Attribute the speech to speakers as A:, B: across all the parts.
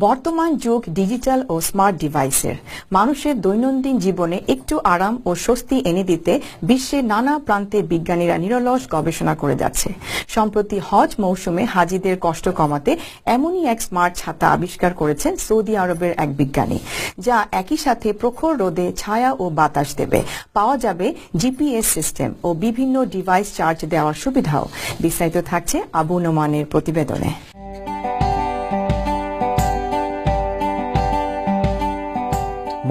A: বর্তমান যুগ ডিজিটাল ও স্মার্ট ডিভাইসের মানুষের দৈনন্দিন জীবনে একটু আরাম ও স্বস্তি এনে দিতে বিশ্বের নানা প্রান্তে বিজ্ঞানীরা নিরলস গবেষণা করে যাচ্ছে। সম্প্রতি হজ মৌসুমে হাজিদের কষ্ট কমাতে এমনই এক স্মার্ট ছাতা আবিষ্কার করেছেন সৌদি আরবের এক বিজ্ঞানী, যা একই সাথে প্রখর রোদে ছায়া ও বাতাস দেবে। পাওয়া যাবে জিপিএস সিস্টেম ও বিভিন্ন ডিভাইস চার্জ দেওয়ার সুবিধাও। বিস্তারিত থাকছে আবু নোমানের প্রতিবেদনে।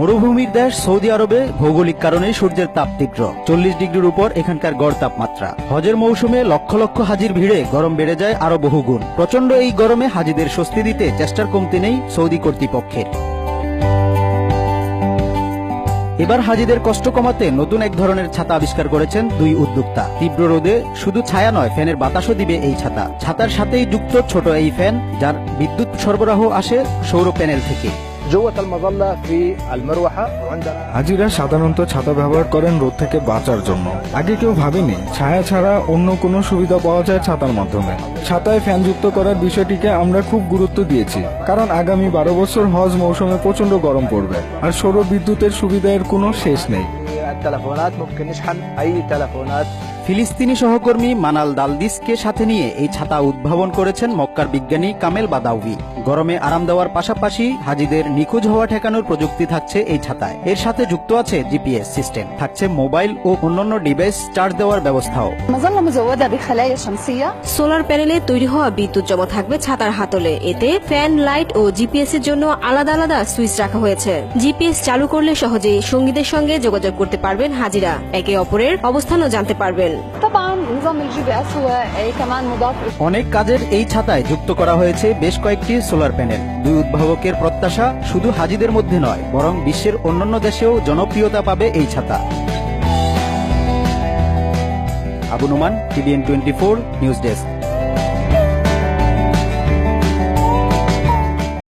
B: মরুভূমির দেশ সৌদি আরবে ভৌগোলিক কারণে সূর্যের তাপ তীব্র। 40 ডিগ্রির উপর এখানকার গড় তাপমাত্রা। হজের মৌসুমে লক্ষ লক্ষ হাজির ভিড়ে গরম বেড়ে যায় আরো বহুগুণ। প্রচন্ড এই গরমে হাজিদের স্বস্তি দিতে চেষ্টার কমতি নেই সৌদি কর্তৃপক্ষের। এবার হাজিদের কষ্ট কমাতে নতুন এক ধরনের ছাতা আবিষ্কার করেছেন দুই উদ্যোক্তা। তীব্র রোদে শুধু ছায়া নয়, ফ্যানের বাতাসও দিবে এই ছাতা। ছাতার সাথেই যুক্ত ছোট এই ফ্যান, যার বিদ্যুৎ সরবরাহ আসে সৌর প্যানেল থেকে।
C: হাজিরা সাধারণত ছাতা ব্যবহার করেন রোদ থেকে বাঁচার জন্য। আগে কেউ ভাবেনি ছায়া ছাড়া অন্য কোনো সুবিধা পাওয়া যায় ছাতার মাধ্যমে। ছাতায় ফ্যান যুক্ত করার বিষয়টিকে আমরা খুব গুরুত্ব দিয়েছি, কারণ আগামী 12 বছর হজ মৌসুমে প্রচন্ড গরম পড়বে, আর সৌর বিদ্যুতের সুবিধার কোনো শেষ নেই।
B: ফিলিস্তিনি সহকর্মী মানাল দালদিসকে সাথে নিয়ে এই ছাতা উদ্ভাবন করেছেন মক্কার বিজ্ঞানী কামেল বাদাউই। গরমে আরাম দেওয়ার পাশাপাশি হাজিদের নিখোঁজ হওয়া ঠেকানোর প্রযুক্তি থাকছে এই ছাতায়। এর সাথে যুক্ত আছে জিপিএস সিস্টেম, থাকছে মোবাইল ও অন্যান্য ডিভাইস চার্জ দেওয়ার ব্যবস্থাও।
D: সোলার প্যানেলে তৈরি হওয়া বিদ্যুৎ জমা থাকবে ছাতার হাতলে। এতে ফ্যান, লাইট ও জিপিএস এর জন্য আলাদা আলাদা সুইচ রাখা হয়েছে। জিপিএস চালু করলে সহজেই সঙ্গীদের সঙ্গে যোগাযোগ করতে পারবেন হাজিরা, একে অপরের অবস্থানও জানতে পারবেন।
B: অনেক কাজের এই ছাতায় যুক্ত করা হয়েছে বেশ কয়েকটি সোলার প্যানেল। দুই উদ্ভাবকের প্রত্যাশা শুধু হাজিদের মধ্যে নয়, বরং বিশ্বের অন্যান্য দেশেও জনপ্রিয়তা পাবে এই ছাতা। Abu Noman, TVN24 news desk.